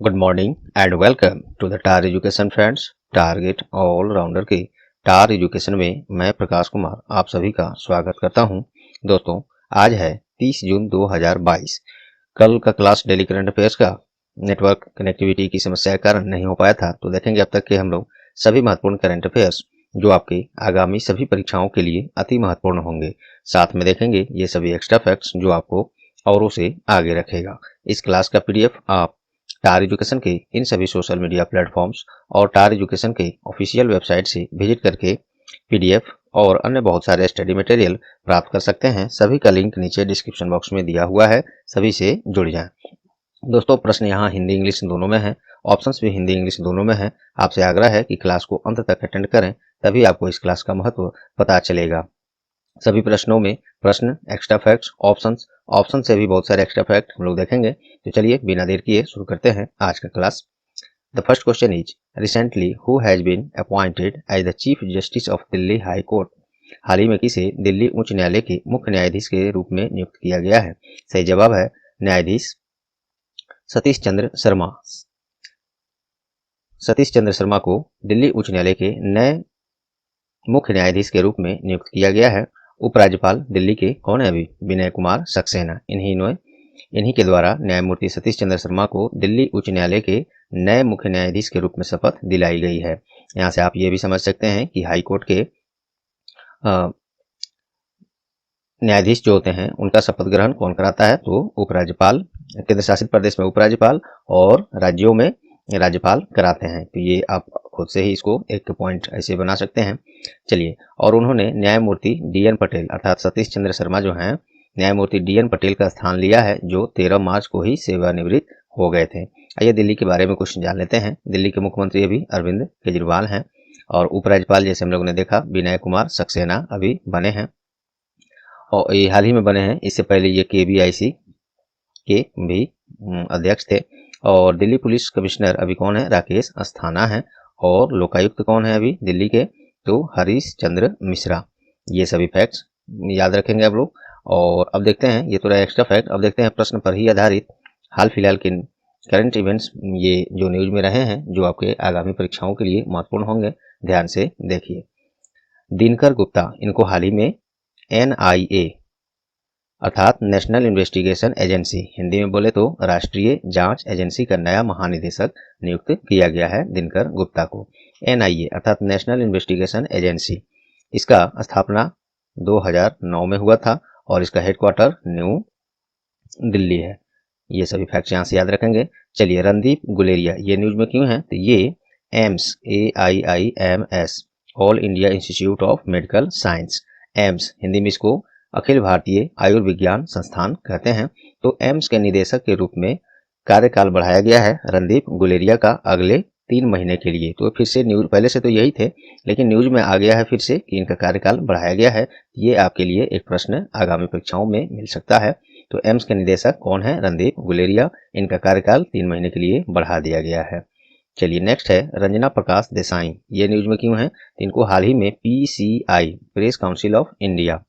Good morning and welcome to the tar education friends. Target all rounder के tar education में मैं प्रकाश कुमार आप सभी का स्वागत करता हूं। दोस्तों, आज है 30 जून 2022। कल का क्लास डेली करंट अफेयर्स का नेटवर्क कनेक्टिविटी की समस्या के कारण नहीं हो पाया था, तो देखेंगे अब तक के हम लोग सभी महत्वपूर्ण करंट अफेयर्स जो आपके आगामी सभी परीक्षाओं के लिए अति महत्वपूर्ण होंगे। साथ में देखेंगे ये सभी एक्स्ट्रा फैक्ट्स जो आपको औरों से आगे रखेगा। इस क्लास का पीडीएफ आप टार एजुकेशन के इन सभी सोशल मीडिया प्लेटफॉर्म्स और टार एजुकेशन के ऑफिशियल वेबसाइट से विजिट करके पीडीएफ और अन्य बहुत सारे स्टडी मटेरियल प्राप्त कर सकते हैं। सभी का लिंक नीचे डिस्क्रिप्शन बॉक्स में दिया हुआ है, सभी से जुड़ जाएं। दोस्तों, प्रश्न यहाँ हिंदी इंग्लिश दोनों में है, ऑप्शंस भी हिंदी इंग्लिश दोनों में है। आपसे आग्रह है कि क्लास को अंत तक अटेंड करें, तभी आपको इस क्लास का महत्व पता चलेगा। सभी प्रश्नों में प्रश्न, एक्स्ट्रा फैक्ट्स, ऑप्शन से भी बहुत सारे एक्स्ट्रा फैक्ट हम लोग देखेंगे। तो चलिए बिना देर किए शुरू करते हैं आज का class. The first question is recently who has been appointed as the chief justice of Delhi high court. हाल ही में किसे दिल्ली उच्च न्यायालय के मुख्य न्यायाधीश के रूप में नियुक्त किया गया है? सही जवाब है न्यायाधीश सतीश चंद्र शर्मा। सतीश चंद्र शर्मा को दिल्ली उच्च न्यायालय के नए मुख्य न्यायाधीश के रूप में नियुक्त किया गया है। उपराज्यपाल दिल्ली के कौन है? अभी विनय कुमार सक्सेना। इन्हीं के द्वारा न्यायमूर्ति सतीश चंद्र शर्मा को दिल्ली उच्च न्यायालय के नए मुख्य न्यायाधीश के रूप में शपथ दिलाई गई है। यहाँ से आप ये भी समझ सकते हैं कि हाई कोर्ट के न्यायाधीश जो होते हैं उनका शपथ ग्रहण कौन कराता है? तो उपराज्यपाल, केंद्र शासित प्रदेश में उपराज्यपाल और राज्यों में राज्यपाल कराते हैं। तो ये आप खुद से ही इसको एक पॉइंट ऐसे बना सकते हैं। चलिए, और उन्होंने न्यायमूर्ति डीएन पटेल अर्थात सतीश चंद्र शर्मा जो हैं न्यायमूर्ति डीएन पटेल का स्थान लिया है, जो 13 मार्च को ही सेवानिवृत्त हो गए थे। आइए दिल्ली के बारे में कुछ जान लेते हैं। दिल्ली के मुख्यमंत्री अभी अरविंद केजरीवाल हैं और उपराज्यपाल जैसे हम लोगों ने देखा विनय कुमार सक्सेना अभी बने हैं और ये हाल ही में बने हैं। इससे पहले ये केवीआईसी के भी अध्यक्ष थे। और दिल्ली पुलिस कमिश्नर अभी कौन है? राकेश अस्थाना है। और लोकायुक्त कौन है अभी दिल्ली के? तो हरीश चंद्र मिश्रा। ये सभी फैक्ट्स याद रखेंगे आप लोग। और अब देखते हैं, ये तो रहा एक्स्ट्रा फैक्ट। अब देखते हैं प्रश्न पर ही आधारित हाल फिलहाल के करंट इवेंट्स, ये जो न्यूज में रहे हैं जो आपके आगामी परीक्षाओं के लिए महत्वपूर्ण होंगे। ध्यान से देखिए। दिनकर गुप्ता, इनको हाल ही में एनआईए अर्थात नेशनल इन्वेस्टिगेशन एजेंसी, हिंदी में बोले तो राष्ट्रीय जांच एजेंसी का नया महानिदेशक नियुक्त किया गया है दिनकर गुप्ता को। एनआईए अर्थात नेशनल इन्वेस्टिगेशन एजेंसी, इसका स्थापना 2009 में हुआ था और इसका हेडक्वार्टर न्यू दिल्ली है। ये सभी फैक्ट्स यहाँ से याद रखेंगे। चलिए, रणदीप गुलेरिया ये न्यूज में क्यों है? तो ये AIIMS AIIMS all India institute of medical science, AIIMS Hindi में इसको अखिल भारतीय आयुर्विज्ञान संस्थान कहते हैं। तो एम्स के निदेशक के रूप में कार्यकाल बढ़ाया गया है रणदीप गुलेरिया का अगले 3 महीने के लिए। तो फिर से न्यूज, पहले से तो यही थे लेकिन न्यूज में आ गया है फिर से कि इनका कार्यकाल बढ़ाया गया है। ये आपके लिए एक प्रश्न आगामी परीक्षाओं में मिल सकता है। तो एम्स के निदेशक कौन है? रणदीप गुलेरिया। इनका कार्यकाल 3 महीने के लिए बढ़ा दिया गया है। चलिए, नेक्स्ट है रंजना प्रकाश देसाई। ये न्यूज में क्यों है? इनको हाल ही में PCI press council of India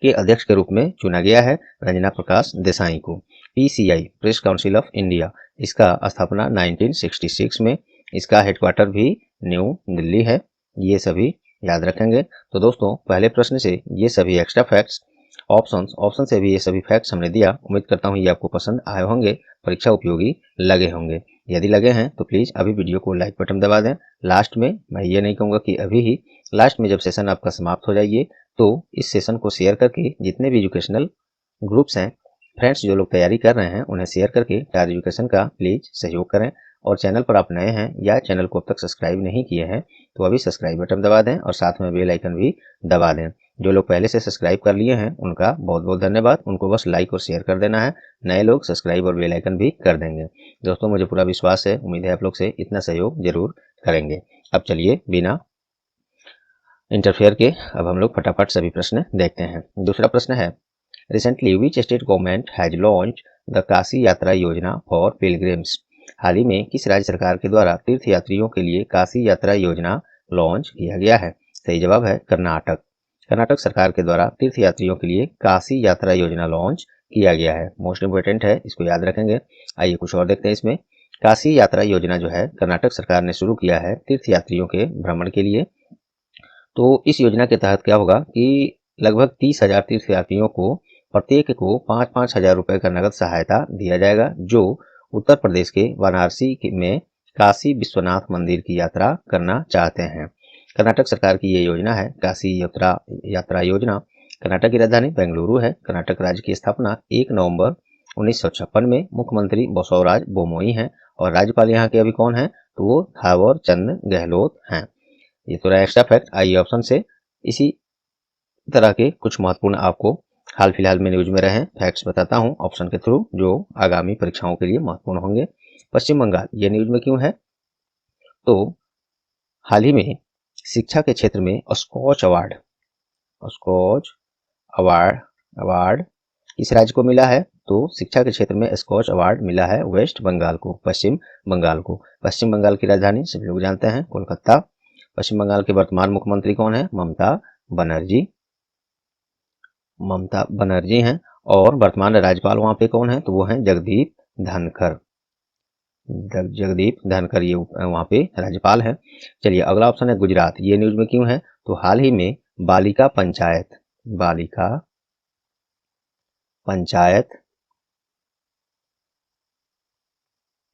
के अध्यक्ष के रूप में चुना गया है। रंजना प्रकाश देसाई को PCI press council of India, इसका स्थापना 1966 में, इसका हेडक्वार्टर भी न्यू दिल्ली है। ये सभी याद रखेंगे। तो दोस्तों, पहले प्रश्न से ये सभी एक्स्ट्रा फैक्ट्स, ऑप्शन से भी ये सभी फैक्ट्स हमने दिया। उम्मीद करता हूँ ये आपको पसंद आए होंगे, परीक्षा उपयोगी लगे होंगे। यदि लगे हैं तो प्लीज अभी वीडियो को लाइक बटन दबा दें। लास्ट में मैं ये नहीं कहूँगा कि अभी ही, लास्ट में जब सेशन आपका समाप्त हो जाइए तो इस सेशन को शेयर करके जितने भी एजुकेशनल ग्रुप्स हैं, फ्रेंड्स जो लोग तैयारी कर रहे हैं, उन्हें शेयर करके टार एजुकेशन का प्लीज सहयोग करें। और चैनल पर आप नए हैं या चैनल को अब तक सब्सक्राइब नहीं किए हैं तो अभी सब्सक्राइब बटन दबा दें और साथ में बेल आइकन भी दबा दें। जो लोग पहले से सब्सक्राइब कर लिए हैं उनका बहुत बहुत धन्यवाद, उनको बस लाइक और शेयर कर देना है। नए लोग सब्सक्राइब और बेल आइकन भी कर देंगे। दोस्तों, मुझे पूरा विश्वास है, उम्मीद है आप लोग से इतना सहयोग जरूर करेंगे। अब चलिए बिना इंटरफेयर के अब हम लोग फटाफट सभी प्रश्न देखते हैं। दूसरा प्रश्न है, recently which state government has launch the Kashi यात्रा योजना फॉर पिलग्रिम्स। हाल ही में किस राज्य सरकार के द्वारा तीर्थ यात्रियों के लिए काशी यात्रा योजना लॉन्च किया गया है? सही जवाब है कर्नाटक। कर्नाटक सरकार के द्वारा तीर्थ यात्रियों के लिए काशी यात्रा योजना लॉन्च किया गया है। मोस्ट इंपोर्टेंट है, इसको याद रखेंगे। आइए कुछ और देखते हैं इसमें। काशी यात्रा योजना जो है कर्नाटक सरकार ने शुरू किया है तीर्थ यात्रियों के भ्रमण के लिए। तो इस योजना के तहत क्या होगा कि लगभग 30,000 तीर्थयात्रियों को प्रत्येक को 5-5 हजार रुपए का नगद सहायता दिया जाएगा, जो उत्तर प्रदेश के वाराणसी में काशी विश्वनाथ मंदिर की यात्रा करना चाहते हैं। कर्नाटक सरकार की ये योजना है काशी यात्रा योजना। कर्नाटक की राजधानी बेंगलुरु है। कर्नाटक राज्य की स्थापना 1 नवंबर 1956 में मुख्यमंत्री बसवराज बोमोई हैं और राज्यपाल यहाँ के अभी कौन है, तो वो थावर चंद गहलोत हैं। ये थोड़ा एक्स्ट्रा फैक्ट। आइए ऑप्शन से इसी तरह के कुछ महत्वपूर्ण आपको हाल फिलहाल में न्यूज में रहे फैक्ट्स बताता हूं ऑप्शन के थ्रू, जो आगामी परीक्षाओं के लिए महत्वपूर्ण होंगे। पश्चिम बंगाल ये न्यूज में क्यों है, तो हाल ही में शिक्षा के क्षेत्र में स्कॉच अवार्ड किस राज्य को मिला है, तो शिक्षा के क्षेत्र में स्कॉच अवार्ड मिला है वेस्ट बंगाल को, पश्चिम बंगाल को। पश्चिम बंगाल की राजधानी सभी लोग जानते हैं कोलकाता। पश्चिम बंगाल के वर्तमान मुख्यमंत्री कौन है, ममता बनर्जी हैं और वर्तमान राज्यपाल वहां पे कौन है, तो वो हैं जगदीप धनखड़ ये वहां पे राज्यपाल है। चलिए अगला ऑप्शन है गुजरात। ये न्यूज में क्यों है, तो हाल ही में बालिका पंचायत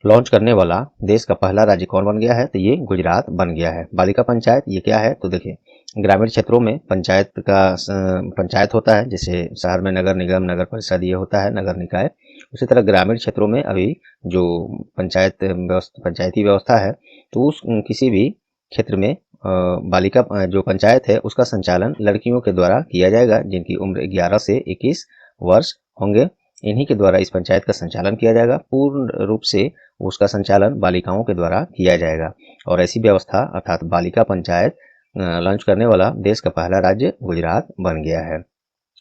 लॉन्च करने वाला देश का पहला राज्य कौन बन गया है, तो ये गुजरात बन गया है। बालिका पंचायत ये क्या है, तो देखिए ग्रामीण क्षेत्रों में पंचायत होता है, जैसे शहर में नगर निगम, नगर परिषद ये होता है, नगर निकाय। उसी तरह ग्रामीण क्षेत्रों में अभी जो पंचायती व्यवस्था है, तो उस किसी भी क्षेत्र में बालिका जो पंचायत है उसका संचालन लड़कियों के द्वारा किया जाएगा, जिनकी उम्र 11 से 21 वर्ष होंगे। इन्हीं के द्वारा इस पंचायत का संचालन किया जाएगा। पूर्ण रूप से उसका संचालन बालिकाओं के द्वारा किया जाएगा और ऐसी व्यवस्था अर्थात बालिका पंचायत लॉन्च करने वाला देश का पहला राज्य गुजरात बन गया है।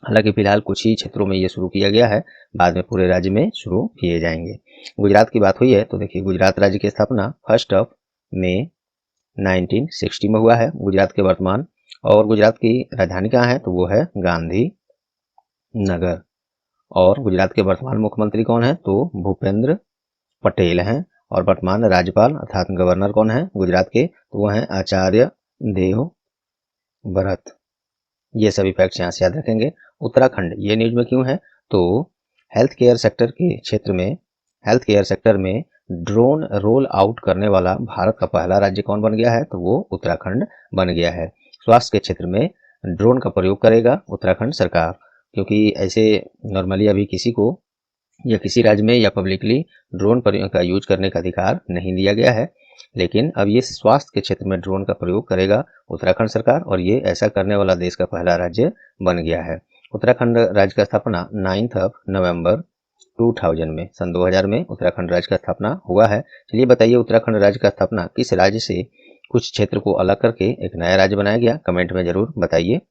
हालांकि फिलहाल कुछ ही क्षेत्रों में ये शुरू किया गया है, बाद में पूरे राज्य में शुरू किए जाएंगे। गुजरात की बात हुई है तो देखिए गुजरात राज्य की स्थापना 1 मई 1960 में हुआ है। गुजरात के वर्तमान और गुजरात की राजधानी कहाँ है, तो वो है गांधीनगर। और गुजरात के वर्तमान मुख्यमंत्री कौन है, तो भूपेंद्र पटेल हैं और वर्तमान राज्यपाल अर्थात गवर्नर कौन है गुजरात के, तो वो हैं आचार्य देवव्रत। ये सभी फैक्ट्स यहाँ से याद रखेंगे। उत्तराखंड ये न्यूज में क्यों है, तो हेल्थ केयर सेक्टर में ड्रोन रोल आउट करने वाला भारत का पहला राज्य कौन बन गया है, तो वो उत्तराखंड बन गया है। स्वास्थ्य के क्षेत्र में ड्रोन का प्रयोग करेगा उत्तराखंड सरकार, क्योंकि ऐसे नॉर्मली अभी किसी को या किसी राज्य में या पब्लिकली ड्रोन का यूज करने का अधिकार नहीं दिया गया है, लेकिन अब ये स्वास्थ्य के क्षेत्र में ड्रोन का प्रयोग करेगा उत्तराखंड सरकार और ये ऐसा करने वाला देश का पहला राज्य बन गया है। उत्तराखंड राज्य का स्थापना 9 नवंबर 2000 में सन 2000 में उत्तराखंड राज्य का स्थापना हुआ है। चलिए बताइए उत्तराखंड राज्य का स्थापना किस राज्य से कुछ क्षेत्र को अलग करके एक नया राज्य बनाया गया, कमेंट में जरूर बताइए।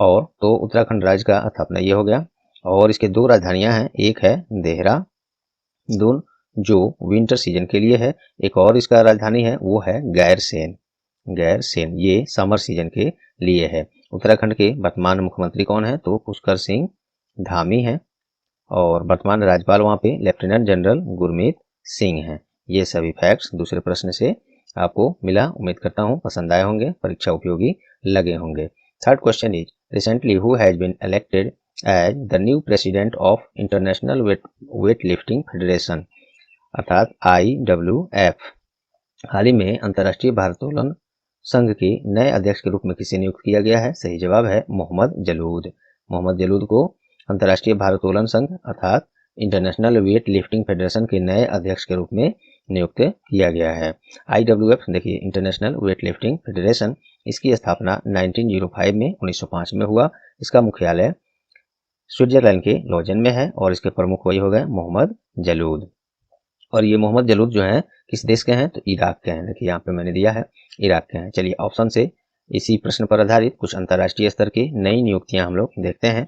और तो उत्तराखंड राज्य का स्थापना ये हो गया और इसके 2 राजधानियां हैं, एक है देहरादून जो विंटर सीजन के लिए है, एक और इसका राजधानी है वो है गैरसेन ये समर सीजन के लिए है। उत्तराखंड के वर्तमान मुख्यमंत्री कौन है, तो पुष्कर सिंह धामी हैं और वर्तमान राज्यपाल वहां पे लेफ्टिनेंट जनरल गुरमीत सिंह हैं। ये सभी फैक्ट्स दूसरे प्रश्न से आपको मिला, उम्मीद करता हूँ पसंद आए होंगे, परीक्षा उपयोगी लगे होंगे। Third question is recently who has been elected as the new president of international weight lifting federation अर्थात IWF। हाल ही में अंतर्राष्ट्रीय भारोत्तोलन संघ के नए अध्यक्ष के रूप में किसे नियुक्त किया गया है, सही जवाब है मोहम्मद जलूद को अंतर्राष्ट्रीय भारोत्तोलन संघ अर्थात इंटरनेशनल वेट लिफ्टिंग फेडरेशन के नए अध्यक्ष के रूप में नियुक्त किया गया है। IWF देखिए इंटरनेशनल वेट लिफ्टिंग फेडरेशन, इसकी स्थापना 1905 में 1905 में हुआ। इसका मुख्यालय स्विट्जरलैंड के लॉजेन में है और इसके प्रमुख वही हो गए मोहम्मद जलूद। और ये मोहम्मद जलूद जो हैं किस देश के हैं, तो इराक के हैं। देखिए यहाँ पे मैंने दिया है इराक के हैं। चलिए ऑप्शन से इसी प्रश्न पर आधारित कुछ अंतर्राष्ट्रीय स्तर की नई नियुक्तियां हम लोग देखते हैं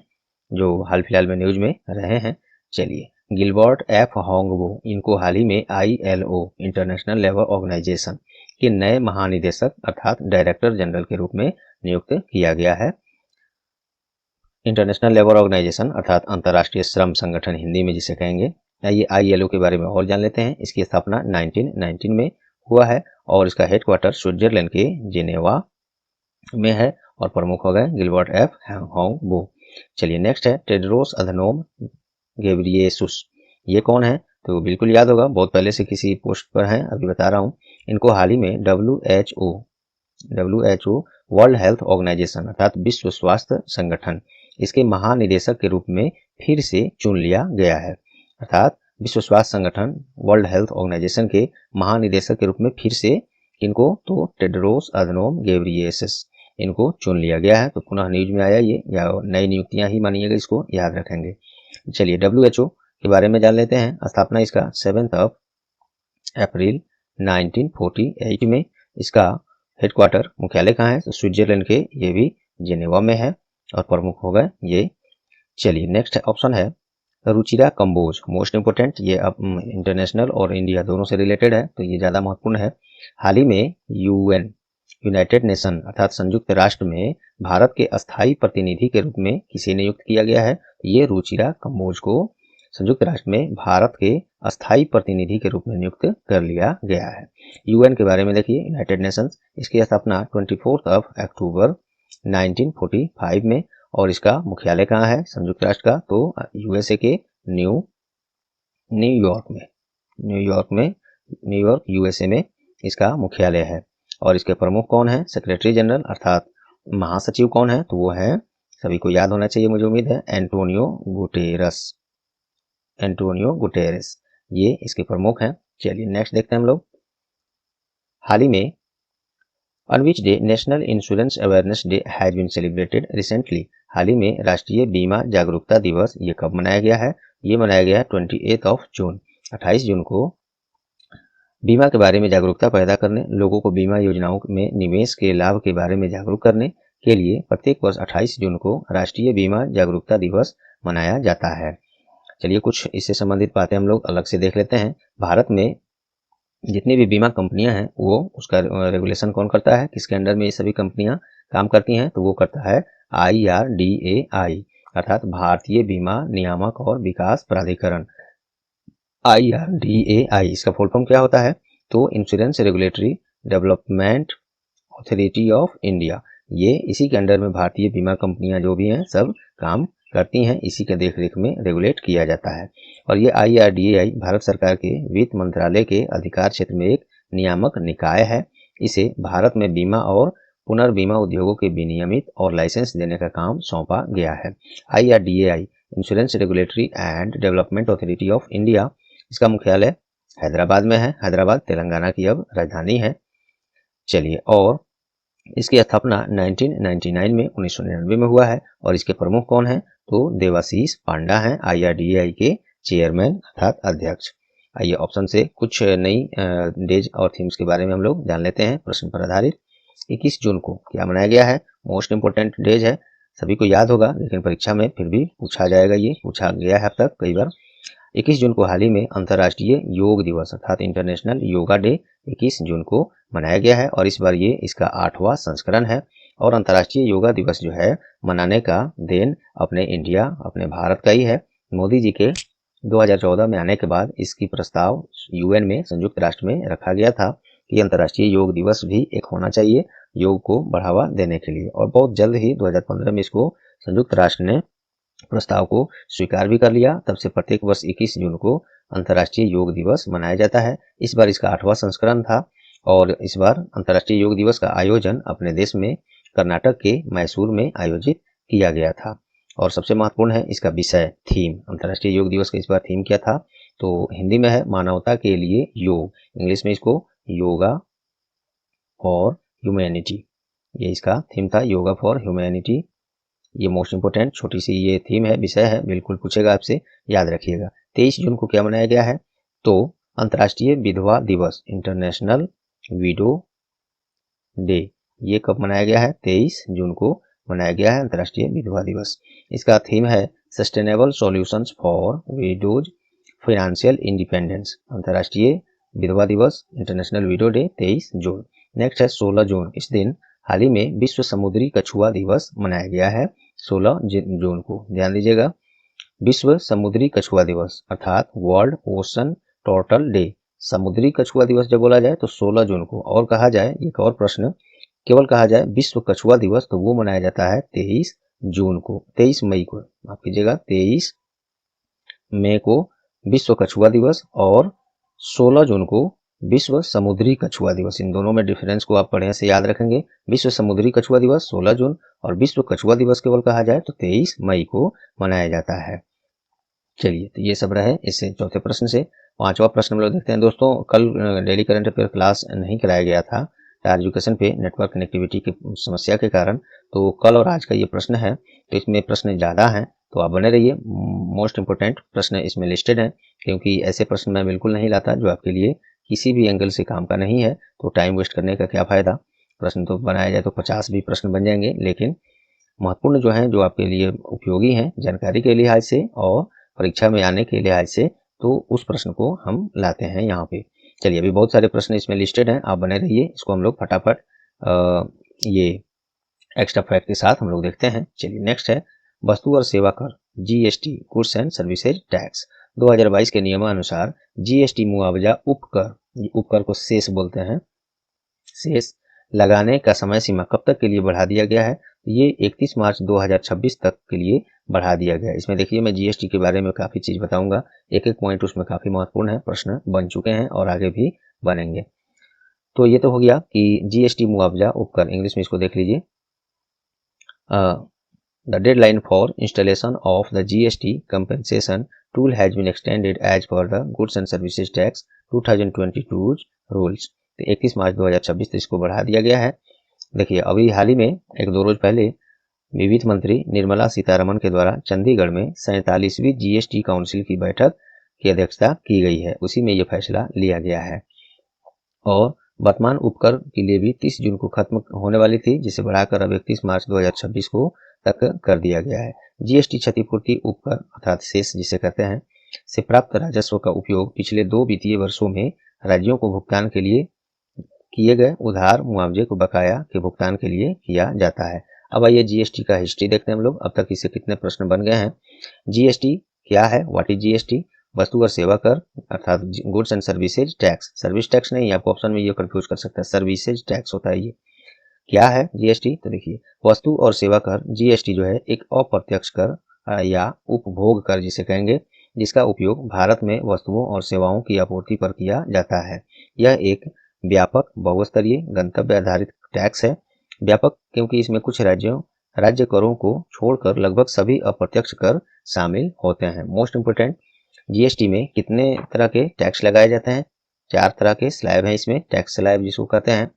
जो हाल फिलहाल में न्यूज में रहे हैं। चलिए गिलबर्ट एफ होंगबो, इनको हाल ही में ILO इंटरनेशनल लेबर ऑर्गेनाइजेशन के नए महानिदेशक अर्थात डायरेक्टर जनरल के रूप में नियुक्त किया गया है। इंटरनेशनल लेबर ऑर्गेनाइजेशन अर्थात अंतर्राष्ट्रीय श्रम संगठन हिंदी में जिसे कहेंगे, आइए ILO के बारे में और जान लेते हैं। इसकी स्थापना 1919 में हुआ है और इसका हेडक्वार्टर स्विट्जरलैंड के जेनेवा में है और प्रमुख हो गए गिलबर्ट एफ होंगबो। चलिए नेक्स्ट है टेड्रोस अधनोम घेब्रेयेसुस। ये कौन है? तो बिल्कुल याद होगा, बहुत पहले से किसी पोस्ट पर हैं, अभी बता रहा हूँ। इनको हाल ही में WHO वर्ल्ड हेल्थ ऑर्गेनाइजेशन अर्थात विश्व स्वास्थ्य संगठन इसके महानिदेशक के रूप में फिर से चुन लिया गया है। अर्थात विश्व स्वास्थ्य संगठन वर्ल्ड हेल्थ ऑर्गेनाइजेशन के महानिदेशक के रूप में फिर से इनको तो टेड्रोस अधनोम घेब्रेयेसस इनको चुन लिया गया है। तो पुनः न्यूज में आया ये, या नई नियुक्तियां ही मानिएगा, इसको याद रखेंगे। चलिए WHO के बारे में जान लेते हैं। स्थापना इसका 7 अप्रैल 1948 में। इसका हेडक्वार्टर मुख्यालय कहाँ है? तो स्विट्जरलैंड के ये भी जेनेवा में है और प्रमुख हो गए ये। चलिए नेक्स्ट ऑप्शन है रुचिरा कंबोज। मोस्ट इंपोर्टेंट, ये अब इंटरनेशनल और इंडिया दोनों से रिलेटेड है, तो ये ज़्यादा महत्वपूर्ण है। हाल ही में यूनाइटेड नेशन अर्थात संयुक्त राष्ट्र में भारत के अस्थायी प्रतिनिधि के रूप में किसे नियुक्त किया गया है? ये रुचिरा कंबोज को संयुक्त राष्ट्र में भारत के अस्थायी प्रतिनिधि के रूप में नियुक्त कर लिया गया है। UN के बारे में देखिए, यूनाइटेड नेशंस, इसकी स्थापना 24 अक्टूबर 1945 में और इसका मुख्यालय कहाँ है संयुक्त राष्ट्र का? तो USA के न्यूयॉर्क USA में इसका मुख्यालय है। और इसके प्रमुख कौन है? सेक्रेटरी जनरल अर्थात महासचिव कौन है? तो वो है, सभी को याद होना चाहिए मुझे उम्मीद है, एंटोनियो गुटेरेस, ये इसके प्रमुख हैं। चलिए नेक्स्ट देखते हैं हम लोग। हाल ही में on which day national insurance awareness day has been celebrated recently. हाल ही में राष्ट्रीय बीमा जागरूकता दिवस ये कब मनाया गया है? ये मनाया गया है 28 जून, 28 जून को। बीमा के बारे में जागरूकता पैदा करने, लोगों को बीमा योजनाओं में निवेश के लाभ के बारे में जागरूक करने के लिए प्रत्येक वर्ष 28 जून को राष्ट्रीय बीमा जागरूकता दिवस मनाया जाता है। चलिए कुछ इससे संबंधित बातें हम लोग अलग से देख लेते हैं। भारत में जितनी भी बीमा कंपनियां हैं वो उसका रेगुलेशन कौन करता है? किसके अंडर में ये सभी कंपनियां काम करती हैं? तो वो करता है IRDAI अर्थात भारतीय बीमा नियामक और विकास प्राधिकरण। IRDAI इसका फुल फॉर्म क्या होता है? तो insurance regulatory development authority of India. ये इसी के अंडर में भारतीय बीमा कंपनियां जो भी हैं सब काम करती हैं, इसी के देखरेख में रेगुलेट किया जाता है। और ये IRDAI भारत सरकार के वित्त मंत्रालय के अधिकार क्षेत्र में एक नियामक निकाय है। इसे भारत में बीमा और पुनर्बीमा उद्योगों के विनियमित और लाइसेंस देने का काम सौंपा गया है। IRDAI insurance regulatory and development authority of India, इसका मुख्यालय हैदराबाद में है। हैदराबाद तेलंगाना की अब राजधानी है। चलिए, और इसकी स्थापना 1999 में 1999 में हुआ है और इसके प्रमुख कौन है? तो देवाशीष पांडा हैं, IRDAI के चेयरमैन अर्थात अध्यक्ष। आइए ऑप्शन से कुछ नई डेज और थीम्स के बारे में हम लोग जान लेते हैं प्रश्न पर आधारित। 21 जून को क्या मनाया गया है? मोस्ट इंपोर्टेंट डेज है, सभी को याद होगा, लेकिन परीक्षा में फिर भी पूछा जाएगा, ये पूछा गया है अब तक कई बार। 21 जून को हाल ही में अंतर्राष्ट्रीय योग दिवस अर्थात इंटरनेशनल योगा डे 21 जून को मनाया गया है और इस बार ये इसका 8वां संस्करण है। और अंतर्राष्ट्रीय योगा दिवस जो है मनाने का देन अपने इंडिया, अपने भारत का ही है। मोदी जी के 2014 में आने के बाद इसकी प्रस्ताव UN में संयुक्त राष्ट्र में रखा गया था कि अंतर्राष्ट्रीय योग दिवस भी एक होना चाहिए योग को बढ़ावा देने के लिए, और बहुत जल्द ही 2015 में इसको संयुक्त राष्ट्र ने प्रस्ताव को स्वीकार भी कर लिया। तब से प्रत्येक वर्ष 21 जून को अंतर्राष्ट्रीय योग दिवस मनाया जाता है। इस बार इसका 8वां संस्करण था और इस बार अंतर्राष्ट्रीय योग दिवस का आयोजन अपने देश में कर्नाटक के मैसूर में आयोजित किया गया था। और सबसे महत्वपूर्ण है इसका विषय, थीम। अंतर्राष्ट्रीय योग दिवस का इस बार थीम क्या था? तो हिंदी में है मानवता के लिए योग, इंग्लिश में इसको योगा फॉर ह्यूमैनिटी, ये इसका थीम था, योगा फॉर ह्यूमैनिटी। ये मोस्ट इंपोर्टेंट छोटी सी ये थीम है, विषय है, बिल्कुल पूछेगा आपसे, याद रखिएगा। 23 जून को क्या मनाया गया है? तो अंतर्राष्ट्रीय विधवा दिवस, इंटरनेशनल विडो डे, ये कब मनाया गया है? 23 जून को मनाया गया है अंतर्राष्ट्रीय विधवा दिवस। इसका थीम है sustainable solutions for widows financial independence. अंतर्राष्ट्रीय विधवा दिवस, इंटरनेशनल विडो डे 23 जून। नेक्स्ट है 16 जून, इस दिन हाल ही में विश्व समुद्री कछुआ दिवस मनाया गया है 16 जून को, ध्यान दीजिएगा। विश्व समुद्री कछुआ दिवस अर्थात वर्ल्ड ओशन टर्टल डे। समुद्री कछुआ दिवस जब बोला जाए तो 16 जून को, और कहा जाए एक और प्रश्न, केवल कहा जाए विश्व कछुआ दिवस तो वो मनाया जाता है 23 जून को, 23 मई को, माफ कीजिएगा 23 मई को विश्व कछुआ दिवस और 16 जून को विश्व समुद्री कछुआ दिवस। इन दोनों में डिफरेंस को आप बढ़िया से याद रखेंगे। विश्व समुद्री कछुआ दिवस 16 जून और विश्व कछुआ दिवस केवल कहा जाए तो 23 मई को मनाया जाता है। चलिए, तो ये सब रहे इससे चौथे प्रश्न से। पांचवा प्रश्न हम लोग देखते हैं दोस्तों। कल डेली करंट अफेयर क्लास नहीं कराया गया था टायर एजुकेशन पे नेटवर्क कनेक्टिविटी की समस्या के कारण, तो कल और आज का ये प्रश्न है, तो इसमें प्रश्न ज़्यादा हैं, तो आप बने रहिए। मोस्ट इंपोर्टेंट प्रश्न इसमें लिस्टेड है, क्योंकि ऐसे प्रश्न मैं बिल्कुल नहीं लाता जो आपके लिए किसी भी एंगल से काम का नहीं है, तो टाइम वेस्ट करने का क्या फ़ायदा। प्रश्न तो बनाया जाए तो 50 भी प्रश्न बन जाएंगे, लेकिन महत्वपूर्ण जो हैं, जो आपके लिए उपयोगी हैं जानकारी के लिहाज से और परीक्षा में आने के लिहाज से, तो उस प्रश्न को हम लाते हैं यहाँ पे। चलिए, अभी बहुत सारे प्रश्न इसमें लिस्टेड हैं, आप बने रहिए। इसको हम लोग फटाफट ये एक्स्ट्रा फैक्ट के साथ हम लोग देखते हैं। चलिए, नेक्स्ट है वस्तु और सेवा कर GST, goods and services tax. 2022 के नियमानुसार जीएसटी मुआवजा उपकर, उपकर को सेस बोलते हैं, सेस लगाने का समय सीमा कब तक के लिए बढ़ा दिया गया है? ये 31 मार्च 2026 तक के लिए बढ़ा दिया गया है। इसमें देखिए, मैं जीएसटी के बारे में काफ़ी चीज़ बताऊंगा, एक एक पॉइंट उसमें काफ़ी महत्वपूर्ण है, प्रश्न बन चुके हैं और आगे भी बनेंगे। तो ये तो हो गया कि जीएसटी मुआवजा उपकर, इंग्लिश में इसको देख लीजिए। The deadline for installation of the GST compensation tool has been extended as per the Goods and Services Tax 2022 rules। तो 31 मार्च 2026 तक इसको बढ़ा दिया गया है। देखिए, अभी हाल ही में एक दो रोज पहले वित्त मंत्री निर्मला सीतारमण के द्वारा चंडीगढ़ में 47वीं जीएसटी काउंसिल की बैठक की अध्यक्षता की गई है, उसी में यह फैसला लिया गया है। और वर्तमान उपकर के लिए भी 30 जून को खत्म होने वाली थी, जिसे बढ़ाकर अब 31 मार्च 2026 को तक कर दिया गया है। जीएसटी क्षतिपूर्ति उपकर अर्थात सेस जिसे कहते हैं, से प्राप्त राजस्व का उपयोग पिछले 2 वित्तीय वर्षों में राज्यों को भुगतान के लिए किए गए उधार मुआवजे को बकाया के भुगतान के लिए किया जाता है। अब आइए जीएसटी का हिस्ट्री देखते हैं हम लोग, अब तक इससे कितने प्रश्न बन गए हैं। जीएसटी क्या है, व्हाट इज जीएसटी? वस्तु और सेवा कर अर्थात goods and services tax, service tax नहीं, आपको ऑप्शन में ये कंफ्यूज कर सकता है, सर्विसेज टैक्स होता है ये। क्या है जीएसटी? तो देखिए, वस्तु और सेवा कर जीएसटी जो है एक अप्रत्यक्ष कर या उपभोग कर जिसे कहेंगे, जिसका उपयोग भारत में वस्तुओं और सेवाओं की आपूर्ति पर किया जाता है। यह एक व्यापक बहुस्तरीय गंतव्य आधारित टैक्स है। व्यापक क्योंकि इसमें कुछ राज्य करों को छोड़कर लगभग सभी अप्रत्यक्ष कर शामिल होते हैं। मोस्ट इंपोर्टेंट, जीएसटी में कितने तरह के टैक्स लगाए जाते हैं? 4 तरह के स्लैब हैं इसमें, टैक्स स्लैब जिसको कहते हैं।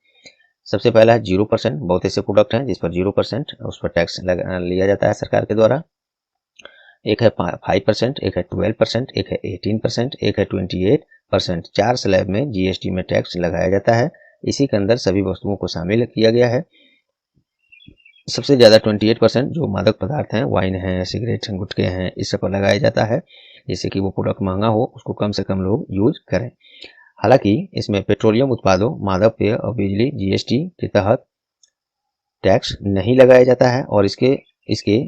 सबसे पहला है 0%, बहुत ऐसे प्रोडक्ट हैं जिस पर 0% उस पर टैक्स लिया जाता है सरकार के द्वारा। एक है 5%, एक है 12%, एक है 18%, एक है 28%। 4 स्लैब में जीएसटी में टैक्स लगाया जाता है। इसी के अंदर सभी वस्तुओं को शामिल किया गया है। सबसे ज़्यादा 28% जो मादक पदार्थ हैं, वाइन है, सिगरेट गुटखे हैं, इस सब पर लगाया जाता है, जिससे कि वो प्रोडक्ट महंगा हो, उसको कम से कम लोग यूज करें। हालांकि इसमें पेट्रोलियम उत्पादों, मादक पेय और बिजली जीएसटी के तहत टैक्स नहीं लगाया जाता है और इसके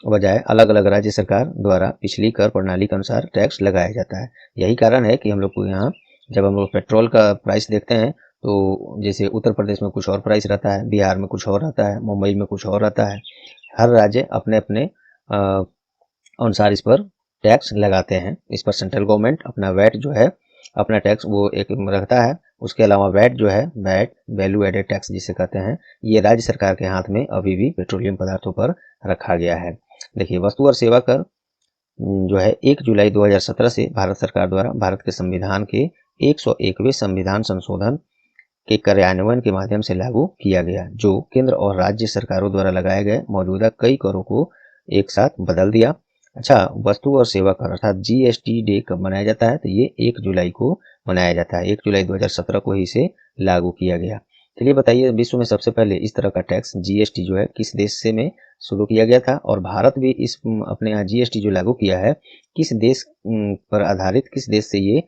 बजाय अलग अलग राज्य सरकार द्वारा पिछली कर प्रणाली के अनुसार टैक्स लगाया जाता है। यही कारण है कि हम लोग को यहाँ जब हम लोग पेट्रोल का प्राइस देखते हैं, तो जैसे उत्तर प्रदेश में कुछ और प्राइस रहता है, बिहार में कुछ और रहता है, मुंबई में कुछ और रहता है। हर राज्य अपने अपने अनुसार इस पर टैक्स लगाते हैं। इस पर सेंट्रल गवर्नमेंट अपना वैट जो है, अपना टैक्स वो एक रखता है। उसके अलावा वैट जो है, वैट वैल्यू एडेड टैक्स जिसे कहते हैं, ये राज्य सरकार के हाथ में अभी भी पेट्रोलियम पदार्थों पर रखा गया है। देखिए, वस्तु और सेवा कर जो है 1 जुलाई 2017 से भारत सरकार द्वारा भारत के संविधान के 101वें संविधान संशोधन के कार्यान्वयन के माध्यम से लागू किया गया, जो केंद्र और राज्य सरकारों द्वारा लगाए गए मौजूदा कई करों को एक साथ बदल दिया। अच्छा, वस्तु और सेवा कर अर्थात जीएसटी डे कब मनाया जाता है? तो ये 1 जुलाई को मनाया जाता है। 1 जुलाई 2017 को ही इसे लागू किया गया। चलिए बताइए, विश्व में सबसे पहले इस तरह का टैक्स जीएसटी जो है किस देश से में शुरू किया गया था, और भारत भी इस अपने यहाँ जीएसटी जो लागू किया है किस देश पर आधारित, किस देश से ये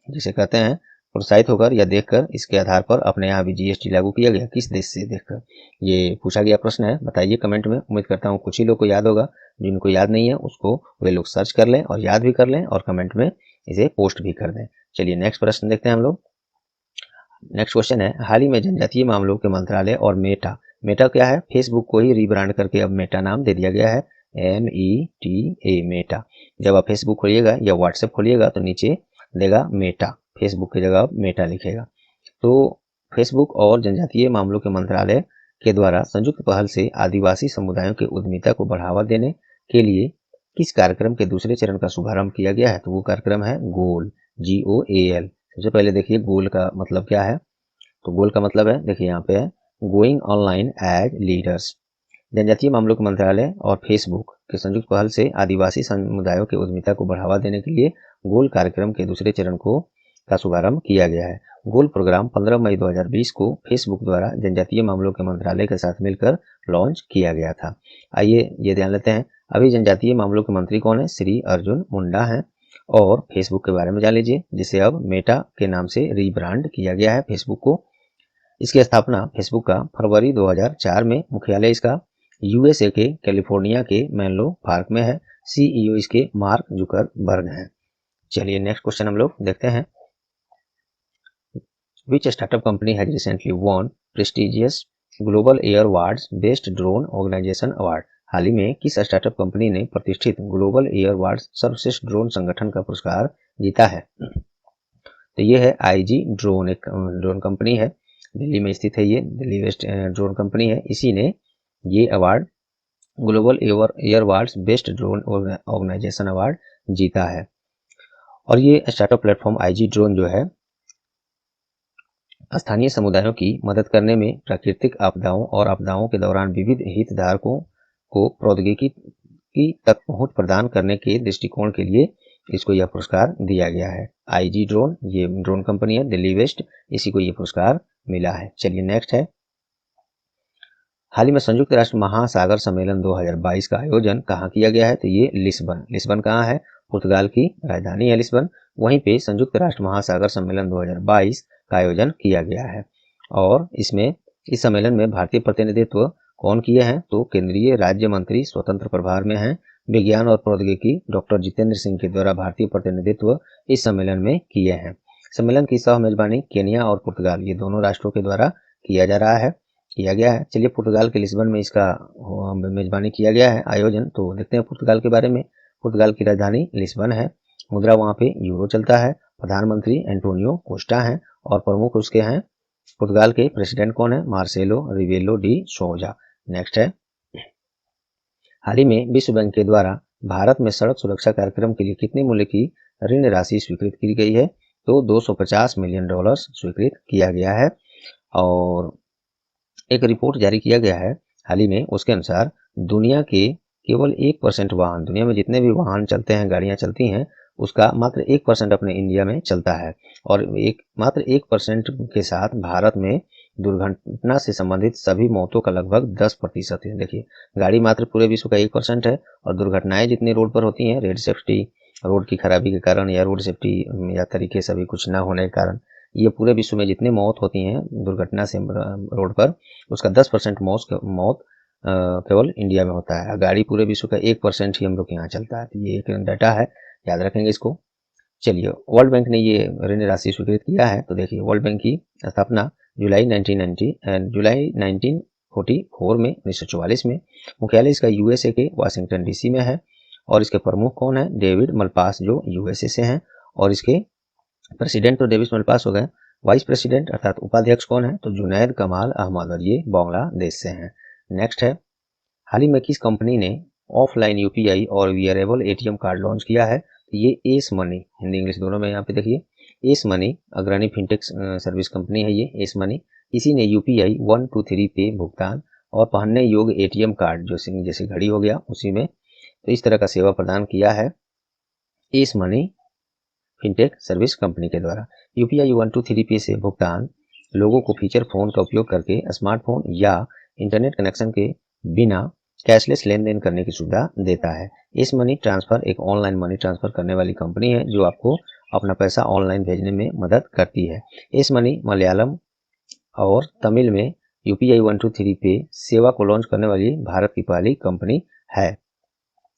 जिसे कहते हैं प्रोत्साहित होकर या देखकर इसके आधार पर अपने यहाँ भी जीएसटी लागू किया गया? किस देश से देखकर? ये पूछा गया प्रश्न है, बताइए कमेंट में। उम्मीद करता हूँ कुछ ही लोग को याद होगा, जिनको याद नहीं है उसको वे लोग सर्च कर लें और याद भी कर लें और कमेंट में इसे पोस्ट भी कर दें। चलिए नेक्स्ट प्रश्न देखते हैं हम लोग। नेक्स्ट क्वेश्चन है, हाल ही में जनजातीय मामलों के मंत्रालय और मेटा क्या है? फेसबुक को ही रीब्रांड करके अब मेटा नाम दे दिया गया है, META, मेटा। जब आप फेसबुक खोलिएगा या व्हाट्सएप खोलिएगा तो नीचे देगा मेटा, फेसबुक की जगह आप मेटा लिखेगा। तो फेसबुक और जनजातीय मामलों के मंत्रालय के द्वारा संयुक्त पहल से आदिवासी समुदायों के उद्यमिता को बढ़ावा देने के लिए किस कार्यक्रम के दूसरे चरण का शुभारंभ किया गया है? तो वो कार्यक्रम है गोल, GOAL। सबसे पहले देखिए गोल का मतलब क्या है? तो गोल का मतलब है, देखिए यहाँ पे है गोइंग ऑनलाइन एज लीडर्स। जनजातीय मामलों के मंत्रालय और फेसबुक के संयुक्त पहल से आदिवासी समुदायों के उद्यमिता को बढ़ावा देने के लिए गोल कार्यक्रम के दूसरे चरण का शुभारंभ किया गया है। गोल प्रोग्राम 15 मई 2020 को फेसबुक द्वारा जनजातीय मामलों के मंत्रालय के साथ मिलकर लॉन्च किया गया था। आइए ये ध्यान लेते हैं, अभी जनजातीय मामलों के मंत्री कौन है? श्री अर्जुन मुंडा हैं। और फेसबुक के बारे में जान लीजिए, जिसे अब मेटा के नाम से रीब्रांड किया गया है फेसबुक को। इसकी स्थापना फेसबुक का फरवरी 2004 में, मुख्यालय इसका USA के कैलिफोर्निया के मेनलो पार्क में है। CEO इसके मार्क जुकरबर्ग हैं। चलिए नेक्स्ट क्वेश्चन हम लोग देखते हैं। Which startup company has recently won prestigious Global Awards Best Drone Organization Award? हाल ही में किस स्टार्टअप कंपनी ने प्रतिष्ठित ग्लोबल एयर अवार्ड्स सर्वश्रेष्ठ ड्रोन संगठन का पुरस्कार जीता है? तो ये है IG ड्रोन, एक ड्रोन कंपनी है, दिल्ली में स्थित है, ये दिल्ली वेस्ट ड्रोन कंपनी है। इसी ने ये award global air awards best drone organisation award जीता है। और ये स्टार्टअप प्लेटफॉर्म IG ड्रोन जो है स्थानीय समुदायों की मदद करने में प्राकृतिक आपदाओं और आपदाओं के दौरान विविध हितधारकों को प्रौद्योगिकी की तक पहुंच प्रदान करने के दृष्टिकोण के लिए इसको यह पुरस्कार दिया गया है। IG ड्रोन ये ड्रोन कंपनी है दिल्ली वेस्ट, इसी को ये पुरस्कार मिला है। चलिए नेक्स्ट है, हाल ही में संयुक्त राष्ट्र महासागर सम्मेलन 2022 का आयोजन कहाँ किया गया है? तो ये लिस्बन कहाँ है? पुर्तगाल की राजधानी है लिस्बन। वहीं पे संयुक्त राष्ट्र महासागर सम्मेलन 2022 का आयोजन किया गया है। और इस सम्मेलन में भारतीय प्रतिनिधित्व कौन किए हैं? तो केंद्रीय राज्य मंत्री स्वतंत्र प्रभार में हैं विज्ञान और प्रौद्योगिकी डॉक्टर जितेंद्र सिंह के द्वारा भारतीय प्रतिनिधित्व इस सम्मेलन में किए हैं। सम्मेलन की सह मेजबानी केनिया और पुर्तगाल, ये दोनों राष्ट्रों के द्वारा किया गया है। चलिए पुर्तगाल के लिस्बन में इसका मेजबानी किया गया है आयोजन। तो देखते हैं पुर्तगाल के बारे में। पुर्तगाल की राजधानी लिस्बन है, मुद्रा वहाँ पे यूरो चलता है, प्रधानमंत्री एंटोनियो कोस्टा हैं और प्रमुख उसके हैं पुर्तगाल के प्रेसिडेंट कौन है? मार्सेलो रिबेलो डी सोजा। नेक्स्ट है, हाल ही में विश्व बैंक के द्वारा भारत में सड़क सुरक्षा कार्यक्रम के लिए कितने मूल्य की ऋण राशि स्वीकृत की गई है? तो $250 मिलियन स्वीकृत किया गया है। और एक रिपोर्ट जारी किया गया है हाल ही में, उसके अनुसार दुनिया के केवल 1% वाहन, दुनिया में जितने भी वाहन चलते हैं, गाड़ियां चलती हैं, उसका मात्र 1% अपने इंडिया में चलता है। और मात्र 1% के साथ भारत में दुर्घटना से संबंधित सभी मौतों का लगभग 10% है। देखिए गाड़ी मात्र पूरे विश्व का 1% है और दुर्घटनाएं जितनी रोड पर होती हैं, रोड की खराबी के कारण या रोड सेफ्टी या तरीके से भी कुछ ना होने के कारण, ये पूरे विश्व में जितने मौत होती हैं दुर्घटना से रोड पर, उसका 10% मौत केवल इंडिया में होता है। गाड़ी पूरे विश्व का 1% ही हम लोग यहाँ चलता है। तो ये एक डाटा है, याद रखेंगे इसको। चलिए वर्ल्ड बैंक ने ये ऋण राशि स्वीकृत किया है। तो देखिए वर्ल्ड बैंक की स्थापना जुलाई 1944 में 1944 में, मुख्यालय इसका USA के वाशिंगटन DC में है। और इसके प्रमुख कौन है? डेविड मलपास, जो USA से हैं। और इसके प्रेसिडेंट तो डेविड मलपास हो गए, वाइस प्रेसिडेंट अर्थात उपाध्यक्ष कौन है? तो जुनैद कमाल अहमद, और ये बांग्लादेश से हैं। नेक्स्ट है, हाल ही में किस कंपनी ने ऑफलाइन UPI और वियरेबल ATM कार्ड लॉन्च किया है? तो ये एस मनी, हिंदी इंग्लिश दोनों में यहाँ पे देखिए, एस मनी अग्रणी फिनटेक सर्विस कंपनी है ये एस मनी। इसी ने UPI 1 2 3 पे भुगतान और पहनने योग्य ATM कार्ड जो जैसे घड़ी हो गया उसी में, तो इस तरह का सेवा प्रदान किया है S money fintech service company के द्वारा। UPI 1 2 3 पे से भुगतान लोगों को फीचर फोन का उपयोग करके स्मार्टफोन या इंटरनेट कनेक्शन के बिना कैशलेस लेन देन करने की सुविधा देता है। इस मनी ट्रांसफर एक ऑनलाइन मनी ट्रांसफर करने वाली कंपनी है जो आपको अपना पैसा ऑनलाइन भेजने में मदद करती है। एस मनी मलयालम और तमिल में UPI 123 पे सेवा को लॉन्च करने वाली भारत की पहली कंपनी है।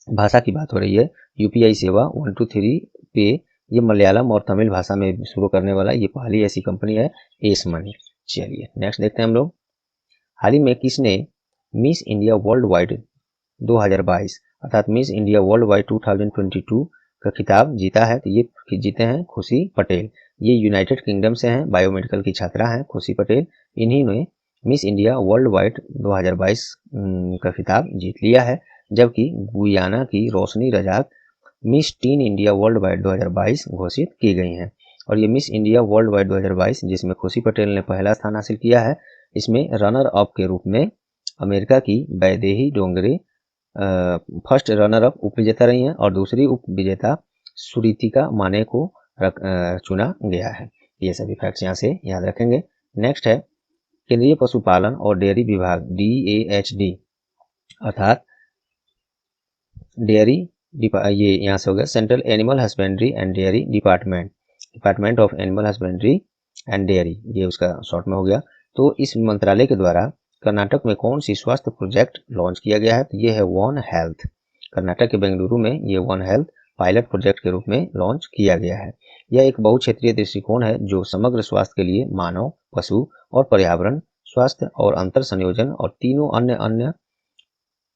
भाषा की बात हो रही है, UPI सेवा 123 पे ये मलयालम और तमिल भाषा में शुरू करने वाला ये पहली ऐसी कंपनी है, एस मनी। चलिए नेक्स्ट देखते हैं हम लोग। हाल ही में किसने मिस इंडिया वर्ल्ड वाइड 2022 अर्थात मिस इंडिया वर्ल्ड वाइड 2022 का खिताब जीता है? तो ये जीते हैं खुशी पटेल। ये यूनाइटेड किंगडम से हैं, बायोमेडिकल की छात्रा हैं खुशी पटेल। इन्हीं ने मिस इंडिया वर्ल्ड वाइड 2022 का खिताब जीत लिया है, जबकि गुयाना की Roshni Razak Miss Teen India Worldwide 2022 घोषित की गई हैं। और ये मिस इंडिया वर्ल्ड वाइड 2022 जिसमें खुशी पटेल ने पहला स्थान हासिल किया है, इसमें रनर अप के रूप में अमेरिका की Vaidehi Dongre first runner up उप विजेता रही हैं और दूसरी उप विजेता सुरीतिका माने को चुना गया है। ये सभी फैक्ट्स यहाँ से याद रखेंगे। नेक्स्ट है केंद्रीय पशुपालन और डेयरी विभाग DAHD अर्थात डेयरी ये यहाँ से हो गया central animal husbandry and dairy department of animal husbandry and dairy, ये उसका शॉर्ट में हो गया। तो इस मंत्रालय के द्वारा कर्नाटक में कौन सी स्वास्थ्य प्रोजेक्ट लॉन्च किया गया है? तो ये है वन हेल्थ। कर्नाटक के बेंगलुरु में ये वन हेल्थ पायलट प्रोजेक्ट के रूप में लॉन्च किया गया है। यह एक बहुक्षेत्रीय दृष्टिकोण है जो समग्र स्वास्थ्य के लिए मानव, पशु और पर्यावरण स्वास्थ्य और अंतर संयोजन और तीनों अन्य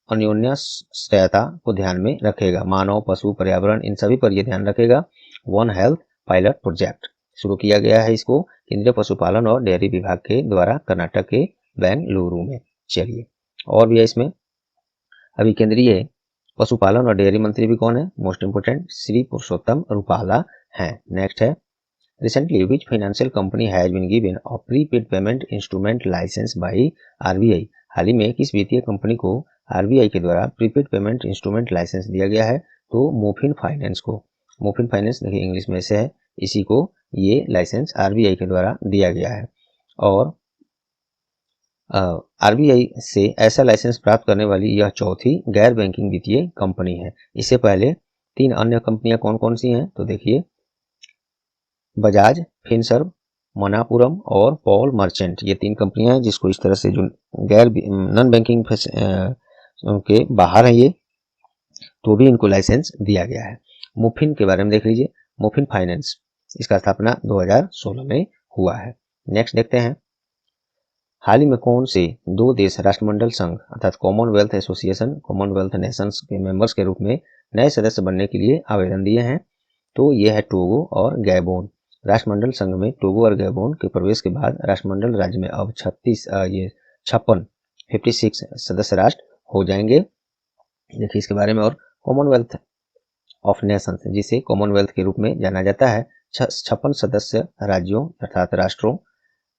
अन्योन्याश्रयता को ध्यान में रखेगा। मानव, पशु, पर्यावरण इन सभी पर यह ध्यान रखेगा। वन हेल्थ पायलट प्रोजेक्ट शुरू किया गया है इसको केंद्रीय पशुपालन और डेयरी विभाग के द्वारा कर्नाटक के बेंगलुरु में। चलिए और भी है इसमें। अभी केंद्रीय पशुपालन और डेयरी मंत्री भी कौन है? मोस्ट इंपोर्टेंट श्री पुरुषोत्तम रूपाला हैं। नेक्स्ट है recently which financial company has been given a prepaid payment instrument licence by RBI। हाल ही में किस वित्तीय कंपनी को RBI के द्वारा प्रीपेड पेमेंट इंस्ट्रूमेंट लाइसेंस दिया गया है? तो मोफिन फाइनेंस को। मोफिन फाइनेंस देखिए इंग्लिश में से है, इसी को ये लाइसेंस RBI के द्वारा दिया गया है। और RBI से ऐसा लाइसेंस प्राप्त करने वाली यह चौथी गैर बैंकिंग वित्तीय कंपनी है। इससे पहले 3 अन्य कंपनियां कौन कौन सी हैं? तो देखिए बजाज फिनसर्व, मनापुरम और पॉल मर्चेंट, ये 3 कंपनियां हैं जिसको इस तरह से जो गैर नॉन बैंकिंग के बाहर है ये, तो भी इनको लाइसेंस दिया गया है। मुफिन के बारे में देख लीजिए, मुफिन फाइनेंस, इसका स्थापना 2016 में हुआ है। नेक्स्ट देखते हैं हाल ही में कौन से 2 देश राष्ट्रमंडल संघ अर्थात कॉमनवेल्थ एसोसिएशन कॉमनवेल्थ नेशंस के मेंबर्स के रूप में नए सदस्य बनने के लिए आवेदन दिए हैं? तो ये है टोगो और गैबोन। राष्ट्रमंडल संघ में टोगो और गैबोन के प्रवेश के बाद राष्ट्रमंडल राज्य में अब 56 सदस्य राष्ट्र हो जाएंगे। देखिए इसके बारे में। और कॉमनवेल्थ ऑफ नेशंस जिसे कॉमनवेल्थ के रूप में जाना जाता है 56 सदस्य राज्यों अर्थात राष्ट्रों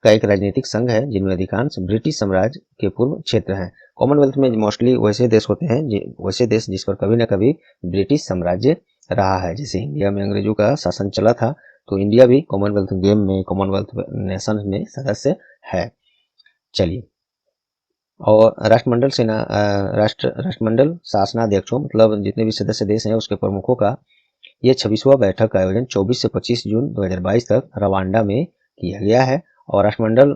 का एक राजनीतिक संघ है जिनमें अधिकांश ब्रिटिश साम्राज्य के पूर्व क्षेत्र हैं। कॉमनवेल्थ में मोस्टली वैसे देश होते हैं वैसे देश जिस पर कभी न कभी ब्रिटिश साम्राज्य रहा है। जैसे इंडिया में अंग्रेजों का शासन चला था, तो इंडिया भी कॉमनवेल्थ गेम में कॉमनवेल्थ नेशन में सदस्य है। चलिए और राष्ट्रमंडल शासनाध्यक्षों मतलब जितने भी सदस्य देश हैं उसके प्रमुखों का ये 26वां बैठक का आयोजन 24 से 25 जून 2022 तक रवांडा में किया गया है। और राष्ट्रमंडल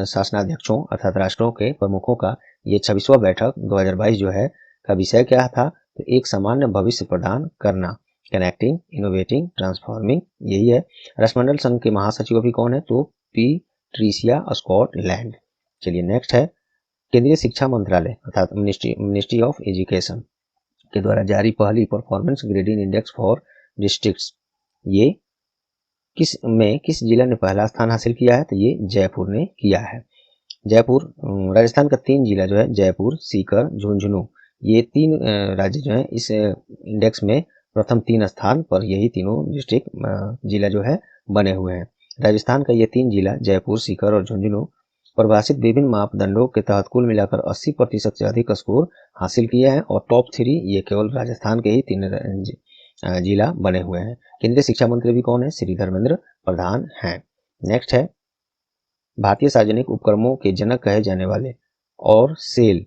शासनाध्यक्षों अर्थात राष्ट्रों के प्रमुखों का ये 26वां बैठक 2022 जो है का विषय क्या था? तो एक सामान्य भविष्य प्रदान करना, कनेक्टिंग, इनोवेटिंग, ट्रांसफॉर्मिंग, यही है। राष्ट्रमंडल संघ के महासचिव अभी कौन है? तो पैट्रिशिया स्कॉटलैंड। चलिए नेक्स्ट है केंद्रीय शिक्षा मंत्रालय अर्थात मिनिस्ट्री ऑफ एजुकेशन के द्वारा जारी पहली performance grading index for districts, ये किस जिला ने पहला स्थान हासिल किया है? तो ये जयपुर ने किया है। जयपुर राजस्थान का 3 जिला जो है जयपुर, सीकर, झुंझुनू, ये 3 राज्य जो है इस इंडेक्स में प्रथम 3 स्थान पर यही तीनों डिस्ट्रिक्ट जिला जो है बने हुए हैं। राजस्थान का ये 3 जिला जयपुर, सीकर और झुंझुनू परिभाषित विभिन्न मापदंडों के तहत कुल मिलाकर 80% से अधिक स्कोर हासिल किया है और टॉप 3 ये केवल राजस्थान के ही 3 जिला बने हुए हैं। केंद्रीय शिक्षा मंत्री भी कौन है? श्री धर्मेंद्र प्रधान हैं। नेक्स्ट है भारतीय सार्वजनिक उपक्रमों के जनक कहे जाने वाले और SAIL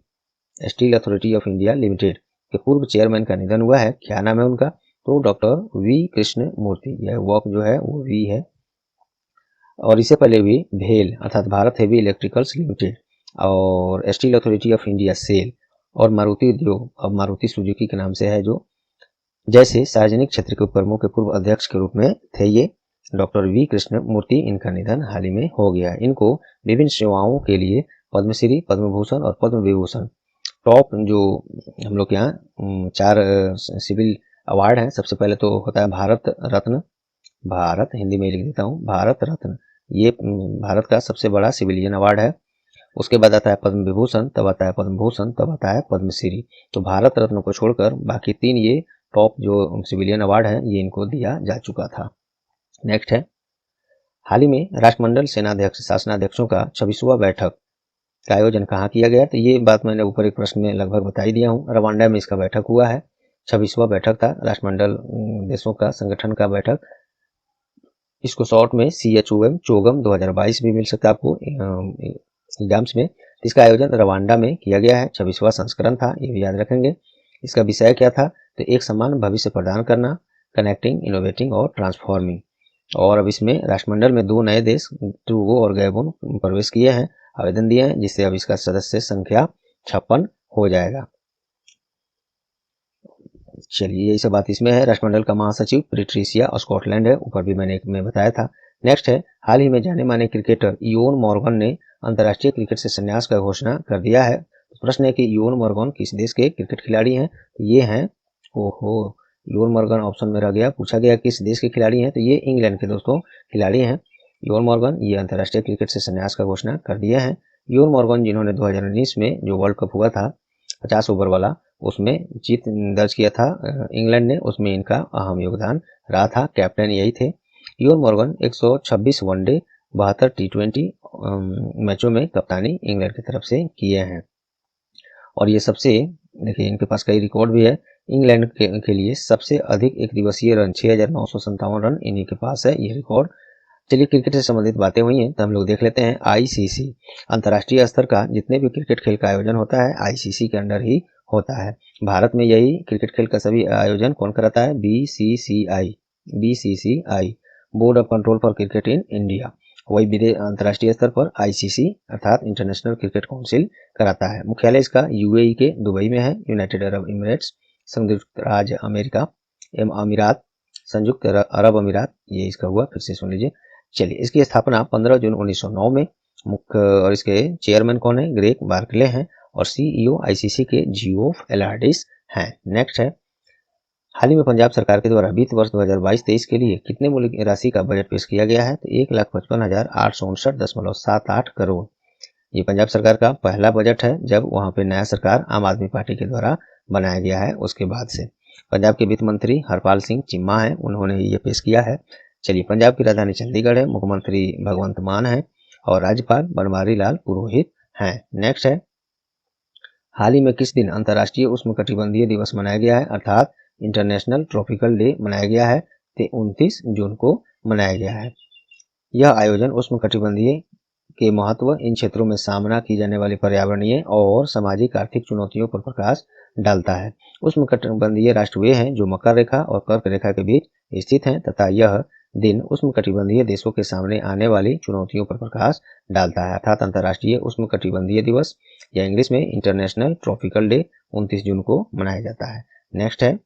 steel authority of India limited के पूर्व चेयरमैन का निधन हुआ है। क्या नाम है उनका? तो डॉक्टर वी कृष्ण मूर्ति, यह वॉक जो है वो वी है। और इससे पहले भी भेल अर्थात भारत हेवी इलेक्ट्रिकल्स लिमिटेड और steel authority of India SAIL और मारुति उद्योग अब मारुति सुजुकी के नाम से है, जो जैसे सार्वजनिक क्षेत्र के उपक्रमों के पूर्व अध्यक्ष के रूप में थे ये डॉक्टर वी कृष्ण मूर्ति। इनका निधन हाल ही में हो गया। इनको विभिन्न सेवाओं के लिए पद्मश्री, पद्म भूषण और पद्म विभूषण, टॉप जो हम लोग के यहाँ 4 सिविल अवार्ड हैं। सबसे पहले तो होता है भारत रत्न, भारत हिंदी में लिख देता हूँ, भारत रत्न, ये भारत का सबसे बड़ा सिविलियन अवार्ड है। उसके बाद आता है पद्म विभूषण, तब आता है पद्म भूषण, तब आता है पद्मश्री। तो भारत रत्न को छोड़कर बाकी 3 ये टॉप जो सिविलियन अवार्ड है ये इनको दिया जा चुका था। नेक्स्ट है, हाल ही में राष्ट्रमंडल सेनाध्यक्ष शासनाध्यक्षों का 26वां बैठक का आयोजन कहाँ किया गया? तो ये बात मैंने ऊपर एक प्रश्न में लगभग बता ही दिया हूँ। रवांडा में इसका बैठक हुआ है। 26वां बैठक था राष्ट्रमंडल देशों का संगठन का बैठक। इसको शॉर्ट में CHOM चोगम 2022 भी मिल सकता है आपको एग्जाम्स में। इसका आयोजन रवांडा में किया गया है। 26वां संस्करण था, ये भी याद रखेंगे। इसका विषय क्या था? तो एक समान भविष्य प्रदान करना, कनेक्टिंग, इनोवेटिंग और ट्रांसफॉर्मिंग। और अब इसमें राष्ट्रमंडल में 2 नए देश टोगो और गैबोन प्रवेश किए हैं, आवेदन दिए हैं, जिससे अब इसका सदस्य संख्या 56 हो जाएगा। चलिए यही सब बात इसमें है। राष्ट्रमंडल का महासचिव प्रिट्रिसिया और स्कॉटलैंड है, ऊपर भी मैंने बताया था। नेक्स्ट है, हाल ही में जाने माने क्रिकेटर इयोन मॉर्गन ने अंतर्राष्ट्रीय क्रिकेट से संन्यास का घोषणा कर दिया है। तो प्रश्न है कि इयोन मॉर्गन किस देश के क्रिकेट खिलाड़ी हैं? तो ये हैं, ओहो इयोन मॉर्गन ऑप्शन में रह गया, पूछा गया किस देश के खिलाड़ी हैं, तो ये इंग्लैंड के दोस्तों खिलाड़ी हैं। इयोन मॉर्गन ये अंतर्राष्ट्रीय क्रिकेट से संन्यास का घोषणा कर दिया है। इयोन मॉर्गन जिन्होंने 2019 में जो वर्ल्ड कप हुआ था 50 ओवर वाला, उसमें जीत दर्ज किया था इंग्लैंड ने, उसमें इनका अहम योगदान रहा था। कैप्टन यही थे। इयोन मॉर्गन 126 वनडे 72 T20 मैचों में कप्तानी इंग्लैंड की तरफ से किए हैं। और ये सबसे, देखिए इनके पास कई रिकॉर्ड भी है। इंग्लैंड के लिए सबसे अधिक एक दिवसीय रन 6,957 रन इन्हीं के पास है, ये रिकॉर्ड। चलिए क्रिकेट से संबंधित बातें हुई हैं तो हम लोग देख लेते हैं। ICC अंतर्राष्ट्रीय स्तर का जितने भी क्रिकेट खेल का आयोजन होता है ICC के अंडर ही होता है। भारत में यही क्रिकेट खेल का सभी आयोजन कौन कराता है? BCCI board of control for cricket in India. वही अंतर्राष्ट्रीय स्तर पर ICC अर्थात इंटरनेशनल क्रिकेट काउंसिल कराता है। मुख्यालय इसका UAE के दुबई में है, यूनाइटेड अरब इमिरेट्स, संयुक्त राज्य अमेरिका, अमीरात, संयुक्त अरब अमीरात, ये इसका हुआ। फिर से सुन लीजिए। चलिए, इसकी स्थापना 15 जून 1909 में, मुख्य और इसके चेयरमैन कौन है? ग्रेग बार्कले हैं। और CEO ICC के जियोफ एलार्डिस हैं। नेक्स्ट है, हाल ही में पंजाब सरकार के द्वारा वित्त वर्ष 2022-23 के लिए कितने मूल्य की राशि का बजट पेश किया गया है? तो 1,55,859.78 करोड़। ये पंजाब सरकार का पहला बजट है जब वहां पे नया सरकार आम आदमी पार्टी के द्वारा बनाया गया है, उसके बाद से। पंजाब के वित्त मंत्री हरपाल सिंह चिम्मा है, उन्होंने ये पेश किया है। चलिए, पंजाब की राजधानी चंडीगढ़ है, मुख्यमंत्री भगवंत मान है और राज्यपाल बनवारी लाल पुरोहित हैं। नेक्स्ट है, हाल ही में किस दिन अंतर्राष्ट्रीय उष्णकटिबंधीय दिवस मनाया गया है? अर्थात इंटरनेशनल ट्रॉपिकल डे मनाया गया है। तो 29 जून को मनाया गया है। यह आयोजन उष्णकटिबंधीय के महत्व, इन क्षेत्रों में सामना की जाने वाली पर्यावरणीय और सामाजिक आर्थिक चुनौतियों पर प्रकाश डालता है। उष्णकटिबंधीय राष्ट्र वे हैं जो मकर रेखा और कर्क रेखा के बीच स्थित हैं तथा यह दिन उष्णकटिबंधीय देशों के सामने आने वाली चुनौतियों पर प्रकाश डालता है। अर्थात अंतर्राष्ट्रीय उष्णकटिबंधीय दिवस या इंग्लिश में इंटरनेशनल ट्रॉपिकल डे 29 जून को मनाया जाता है। नेक्स्ट है,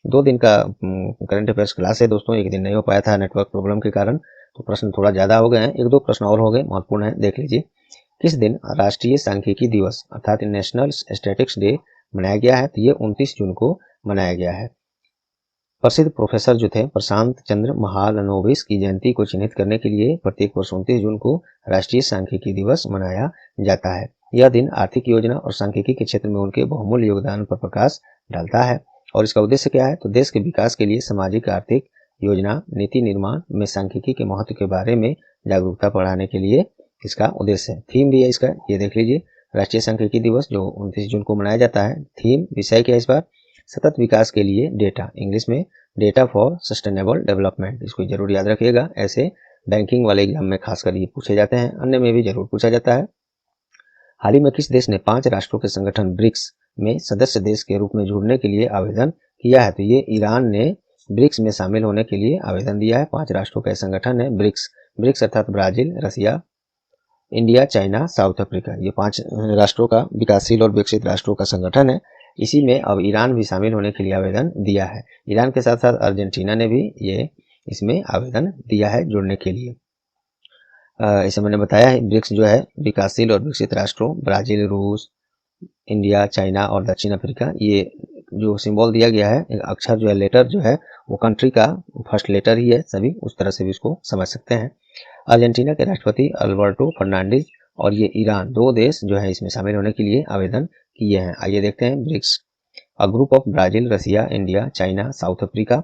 2 दिन का करंट अफेयर्स क्लास है दोस्तों, एक दिन नहीं हो पाया था नेटवर्क प्रॉब्लम के कारण, तो प्रश्न थोड़ा ज्यादा हो गए हैं। 1-2 प्रश्न और हो गए, महत्वपूर्ण है, देख लीजिए। किस दिन राष्ट्रीय सांख्यिकी दिवस अर्थात नेशनल स्टैटिस्टिक्स डे मनाया गया है? तो ये 29 जून को मनाया गया है। प्रसिद्ध प्रोफेसर जो थे प्रशांत चंद्र महालनोबिस की जयंती को चिन्हित करने के लिए प्रत्येक वर्ष 29 जून को राष्ट्रीय सांख्यिकी दिवस मनाया जाता है। यह दिन आर्थिक योजना और सांख्यिकी के क्षेत्र में उनके बहुमूल्य योगदान पर प्रकाश डालता है। और इसका उद्देश्य क्या है? तो देश के विकास के लिए सामाजिक आर्थिक योजना नीति निर्माण में सांख्यिकी के महत्व के बारे में जागरूकता बढ़ाने के लिए इसका उद्देश्य है। थीम भी है इसका, ये देख लीजिए। राष्ट्रीय सांख्यिकी दिवस जो 29 जून को मनाया जाता है, थीम विषय क्या है इस बार? सतत विकास के लिए डेटा, इंग्लिश में डेटा फॉर सस्टेनेबल डेवलपमेंट। इसको जरूर याद रखिएगा, ऐसे बैंकिंग वाले एग्जाम में खासकर ये पूछे जाते हैं, अन्य में भी जरूर पूछा जाता है। हाल ही में किस देश ने 5 राष्ट्रों के संगठन ब्रिक्स में सदस्य देश के रूप में जुड़ने के लिए आवेदन किया है? तो ये ईरान ने ब्रिक्स में शामिल होने के लिए आवेदन दिया है। 5 राष्ट्रों का संगठन है ब्रिक्स। ब्रिक्स अर्थात Brazil, Russia, India, China, South Africa. ये 5 राष्ट्रों का विकासशील और विकसित राष्ट्रों का संगठन है। इसी में अब ईरान भी शामिल होने के लिए आवेदन दिया है। ईरान के साथ साथ अर्जेंटीना ने भी ये इसमें आवेदन दिया है जुड़ने के लिए। इसे मैंने बताया है ब्रिक्स जो है विकासशील और विकसित राष्ट्रों ब्राजील, रूस, इंडिया, चाइना और दक्षिण अफ्रीका। ये जो सिंबल दिया गया है, एक अक्षर जो है, लेटर जो है वो कंट्री का फर्स्ट लेटर ही है, सभी उस तरह से भी इसको समझ सकते हैं। अर्जेंटीना के राष्ट्रपति अल्बर्टो फर्नांडिस और ये ईरान, 2 देश जो है इसमें शामिल होने के लिए आवेदन किए हैं। आइए देखते हैं BRICS. A group of Brazil, Russia, India, China, South Africa.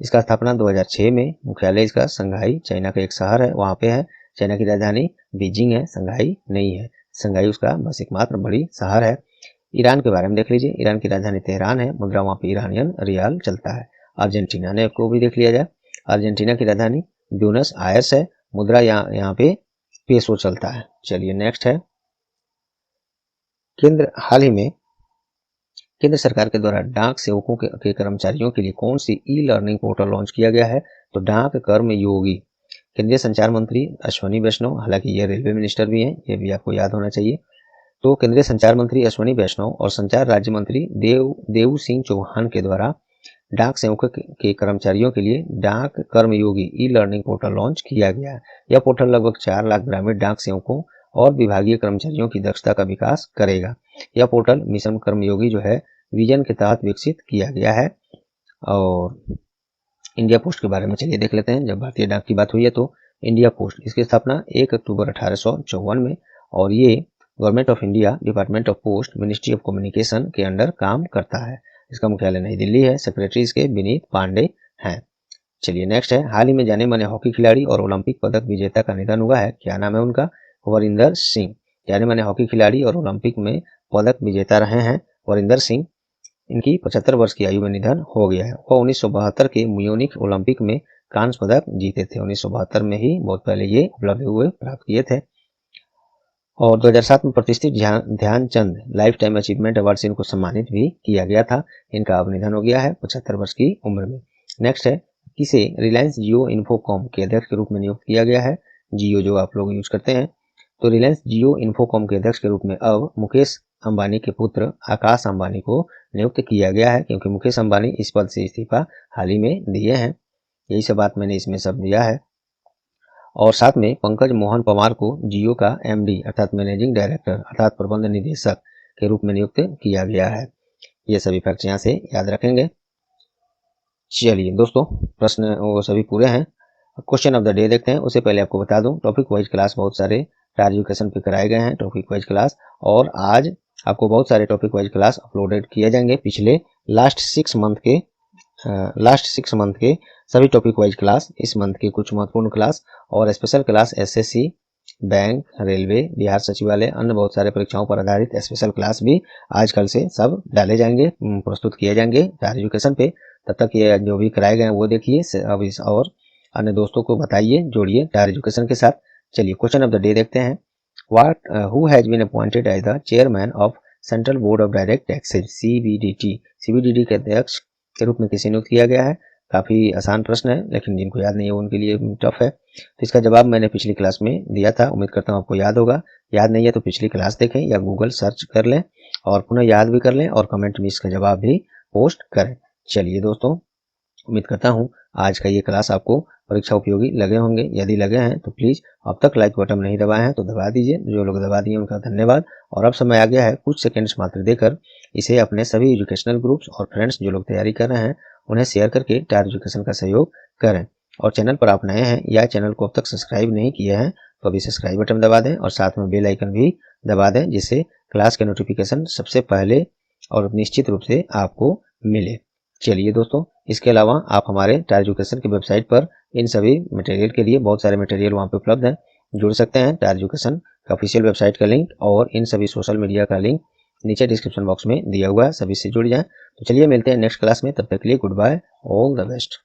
इसका स्थापना 2006 में। मुख्यालय इसका संघाई, चाइना का एक शहर है, वहाँ पे है। चाइना की राजधानी बीजिंग है, संघाई नहीं है। संघाई उसका बस एकमात्र बड़ी शहर है। ईरान के बारे में देख लीजिए। ईरान की राजधानी तेहरान है, मुद्रा वहाँ पे ईरानियन रियाल चलता है। अर्जेंटीना ने को भी देख लिया जाए। अर्जेंटीना की राजधानी ब्यूनस आयर्स है, मुद्रा यहाँ पे पेसो चलता है। चलिए नेक्स्ट है। हाल ही में केंद्र सरकार के द्वारा डाक सेवकों के कर्मचारियों के लिए कौन सी ई लर्निंग पोर्टल लॉन्च किया गया है? तो डाक कर्म योगी। केंद्रीय संचार मंत्री अश्वनी वैष्णव, हालांकि ये रेलवे मिनिस्टर भी हैं, ये भी आपको याद होना चाहिए। तो केंद्रीय संचार मंत्री अश्वनी वैष्णव और संचार राज्य मंत्री देव सिंह चौहान के द्वारा डाक सेवकों के कर्मचारियों के लिए डाक कर्मयोगी ई लर्निंग पोर्टल लॉन्च किया गया है। यह पोर्टल लगभग 4 लाख ग्रामीण डाक सेवकों और विभागीय कर्मचारियों की दक्षता का विकास करेगा। यह पोर्टल मिशन कर्मयोगी जो है विजन के तहत विकसित किया गया है। और इंडिया पोस्ट के बारे में चलिए देख लेते हैं। जब भारतीय डाक की बात हुई है तो इंडिया पोस्ट, इसकी स्थापना 1 अक्टूबर 1854 में, और ये government of India, department of post, ministry of communication के अंडर काम करता है। इसका मुख्यालय नई दिल्ली है। सेक्रेटरी इसके विनीत पांडे हैं। चलिए नेक्स्ट है। हाल ही में जाने माने हॉकी खिलाड़ी और ओलंपिक पदक विजेता का निधन हुआ है। क्या नाम है उनका? वरिंदर सिंह। जाने माने हॉकी खिलाड़ी और ओलंपिक में पदक विजेता रहे हैं वरिंदर सिंह। इनकी 75 वर्ष की आयु में निधन हो गया है। वह 1972 के म्यूनिख ओलंपिक में कांस्य पदक जीते थे। 1972 में ही, बहुत पहले ये उपलब्ध हुए, प्राप्त किए थे। और 2007 में प्रतिष्ठित Dhyan Chand lifetime achievement award से इनको सम्मानित भी किया गया था। इनका अब निधन हो गया है 75 वर्ष की उम्र में। नेक्स्ट है। किसे रिलायंस जियो इन्फोकॉम के अध्यक्ष के रूप में नियुक्त किया गया है? जियो जो आप लोग यूज करते हैं, तो रिलायंस जियो इन्फोकॉम के अध्यक्ष के रूप में अब मुकेश अंबानी के पुत्र आकाश अंबानी को नियुक्त किया गया है, क्योंकि मुकेश अंबानी इस पद से इस्तीफा हाल ही में दिए हैं। यही सब बात मैंने इसमें सब दिया है। और साथ में पंकज मोहन पवार को जियो का एमडी अर्थात मैनेजिंग डायरेक्टर अर्थात प्रबंध निदेशक के रूप में नियुक्त किया गया है। ये सभी फैक्ट्स यहाँ से याद रखेंगे। चलिए दोस्तों, प्रश्न वो सभी पूरे हैं। क्वेश्चन ऑफ द डे देखते हैं। उससे पहले आपको बता दूं, टॉपिक वाइज क्लास बहुत सारे टायर एजुकेशन पे कराए गए हैं, टॉपिक वाइज क्लास, और आज आपको बहुत सारे टॉपिक वाइज क्लास अपलोडेड किए जाएंगे। पिछले लास्ट 6 मंथ के सभी टॉपिक वाइज क्लास, इस मंथ के कुछ महत्वपूर्ण क्लास और special class, SSC, bank, railway, Bihar सचिवालय, अन्य बहुत सारे परीक्षाओं पर आधारित स्पेशल क्लास भी आजकल से सब डाले जाएंगे, प्रस्तुत किए जाएंगे टायर एजुकेशन पे। तब तक ये जो भी कराए गए वो देखिए, अब इस और अन्य दोस्तों को बताइए, जोड़िए टायर एजुकेशन के साथ। चलिए क्वेश्चन ऑफ द डे देखते हैं। Who has been appointed as the chairman of central board of direct taxes, CBDT के अध्यक्ष के रूप में किसे नियुक्त किया गया है? काफी आसान प्रश्न है, लेकिन जिनको याद नहीं है उनके लिए टफ है। तो इसका जवाब मैंने पिछली क्लास में दिया था, उम्मीद करता हूँ आपको याद होगा। याद नहीं है तो पिछली क्लास देखें या गूगल सर्च कर लें और पुनः याद भी कर लें और कमेंट में इसका जवाब भी पोस्ट करें। चलिए दोस्तों, उम्मीद करता हूँ आज का ये क्लास आपको परीक्षा उपयोगी लगे होंगे। यदि लगे हैं तो प्लीज अब तक लाइक बटन नहीं दबाए हैं तो दबा दीजिए। जो लोग दबा दिए उनका धन्यवाद। और अब समय आ गया है कुछ सेकंड्स मात्र देकर इसे अपने सभी एजुकेशनल ग्रुप्स और फ्रेंड्स जो लोग तैयारी कर रहे हैं उन्हें शेयर करके टायर एजुकेशन का सहयोग करें। और चैनल पर आप नए हैं या चैनल को अब तक सब्सक्राइब नहीं किए हैं तो अभी सब्सक्राइब बटन दबा दें और साथ में बेल आइकन भी दबा दें, जिससे क्लास के नोटिफिकेशन सबसे पहले और निश्चित रूप से आपको मिले। चलिए दोस्तों, इसके अलावा आप हमारे टायर एजुकेशन की वेबसाइट पर इन सभी मटेरियल के लिए बहुत सारे मटेरियल वहाँ पे उपलब्ध हैं, जुड़ सकते हैं। टायर एजुकेशन का ऑफिशियल वेबसाइट का लिंक और इन सभी सोशल मीडिया का लिंक नीचे डिस्क्रिप्शन बॉक्स में दिया हुआ है, सभी से जुड़ जाएं। तो चलिए मिलते हैं नेक्स्ट क्लास में, तब तक के लिए goodbye, all the best.